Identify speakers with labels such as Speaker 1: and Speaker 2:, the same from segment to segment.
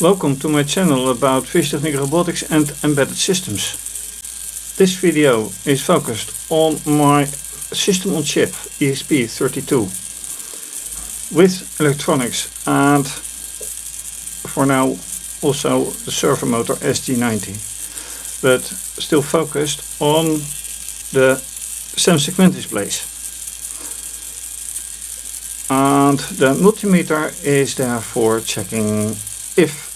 Speaker 1: Welcome to my channel about fish technique, robotics and embedded systems. This video is focused on my system on chip ESP32 with electronics and for now also the servo motor SG90, but still focused on the segment displays. And the multimeter is there for checking if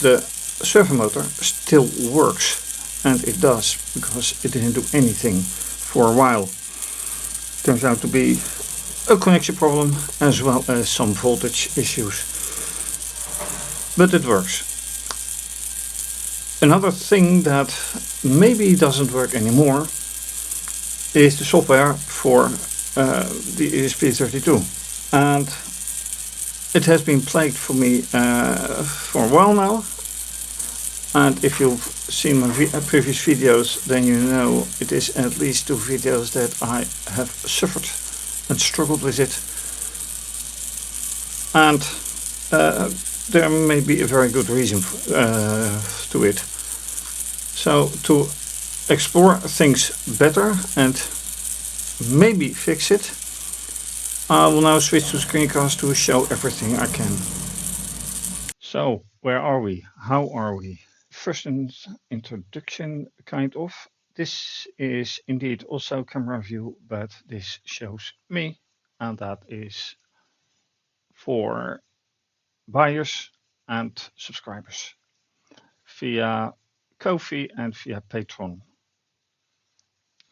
Speaker 1: the servo motor still works, and it does, because it didn't do anything for a while. Turns out to be a connection problem as well as some voltage issues, but it works. Another thing that maybe doesn't work anymore is the software for the ESP32, and it has been plagued for me for a while now. And if you've seen my previous videos, then you know it is at least 2 videos that I have suffered and struggled with it. And there may be a very good reason to it. So to explore things better and maybe fix it, I will now switch to screencast to show everything I can. So where are we? How are we? First, an introduction, kind of. This is indeed also camera view, but this shows me, and that is for buyers and subscribers via Ko-fi and via Patreon.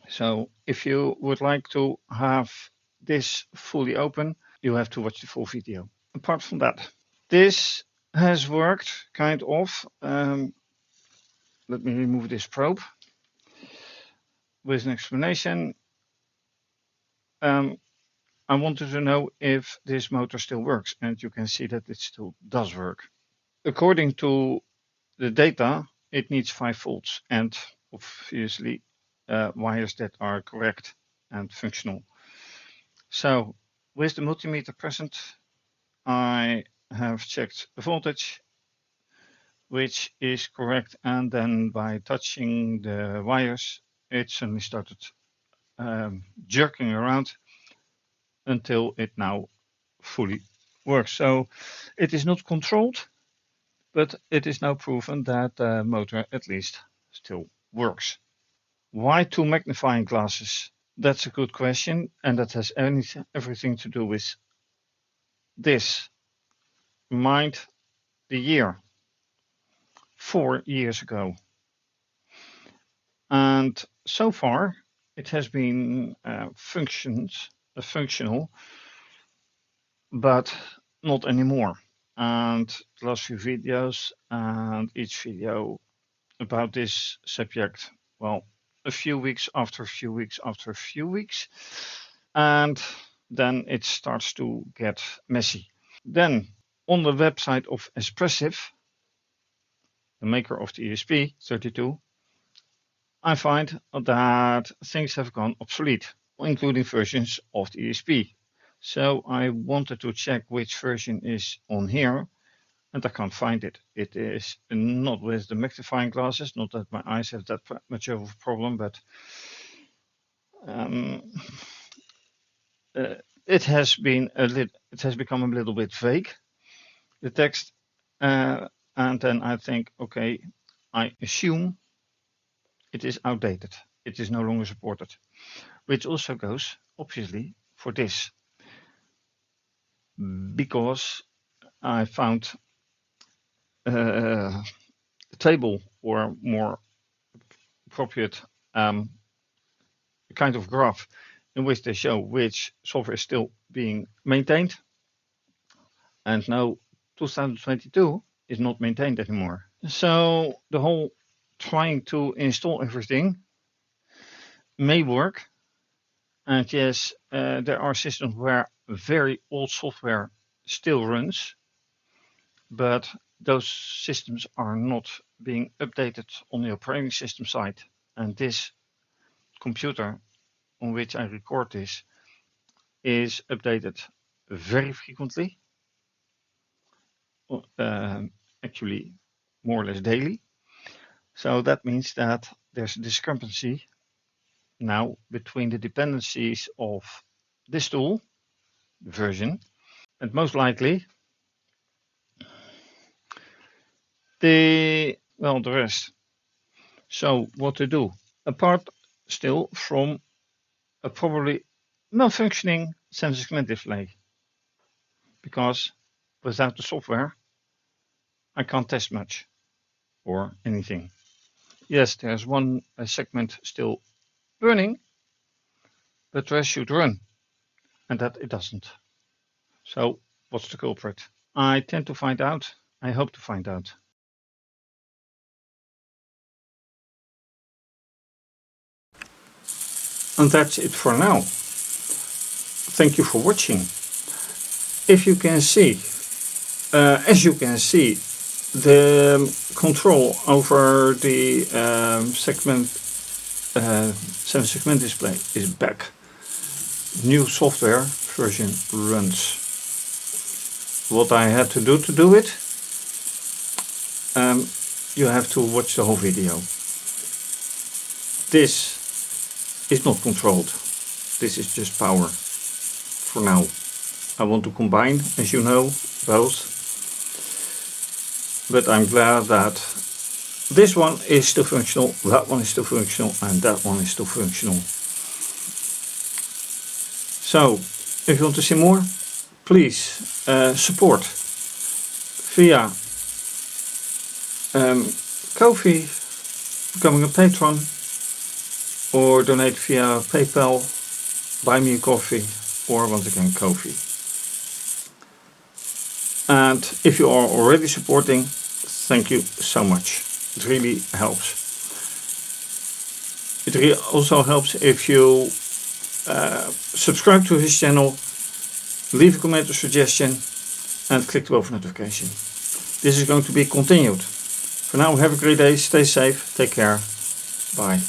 Speaker 1: So if you would like to have this fully open, you have to watch the full video. Apart from that, this has worked, kind of. Let me remove this probe with an explanation. I wanted to know if this motor still works, and you can see that it still does work. According to the data, it needs 5 volts and obviously wires that are correct and functional. So with the multimeter present, I have checked the voltage, which is correct, and then by touching the wires, it suddenly started jerking around until it now fully works. So it is not controlled, but it is now proven that the motor at least still works. Why 2 magnifying glasses? That's a good question, and that has everything to do with this. Mind the year, 4 years ago. And so far it has been functional, but not anymore. And the last few videos and each video about this subject, well, a few weeks after a few weeks after a few weeks, and then it starts to get messy. Then on the website of Espressive, the maker of the ESP32, I find that things have gone obsolete, including versions of the ESP. So I wanted to check which version is on here, and I can't find it. It is not with the magnifying glasses, not that my eyes have that much of a problem, but it has become a little bit vague, the text, and then I think, okay, I assume it is outdated. It is no longer supported, which also goes obviously for this, because I found a table, or more appropriate kind of graph, in which they show which software is still being maintained, and now 2022 is not maintained anymore. So the whole trying to install everything may work, and yes, there are systems where very old software still runs, but those systems are not being updated on the operating system side. And this computer on which I record this is updated very frequently, actually more or less daily. So that means that there's a discrepancy now between the dependencies of this tool version and most likely the rest. So what to do? Apart still from a probably malfunctioning sensor segment display, because without the software I can't test much or anything. Yes, there's one segment still burning, but the rest should run, and that it doesn't. So what's the culprit? I tend to find out. I hope to find out. And that's it for now. Thank you for watching. If you can see, as you can see, the control over the sensor segment display is back. New software version runs. What I had to do it, you have to watch the whole video. This is not controlled. This is just power for now. I want to combine, as you know, both. But I'm glad that this one is still functional, that one is still functional, and that one is still functional. So, if you want to see more, please support via Ko-fi, becoming a patron, or donate via PayPal, buy me a coffee, or once again Ko-fi. And if you are already supporting, thank you so much. It really helps. It really also helps if you subscribe to his channel, leave a comment or suggestion, and click the bell for notification. This is going to be continued. For now, have a great day, stay safe, take care, bye.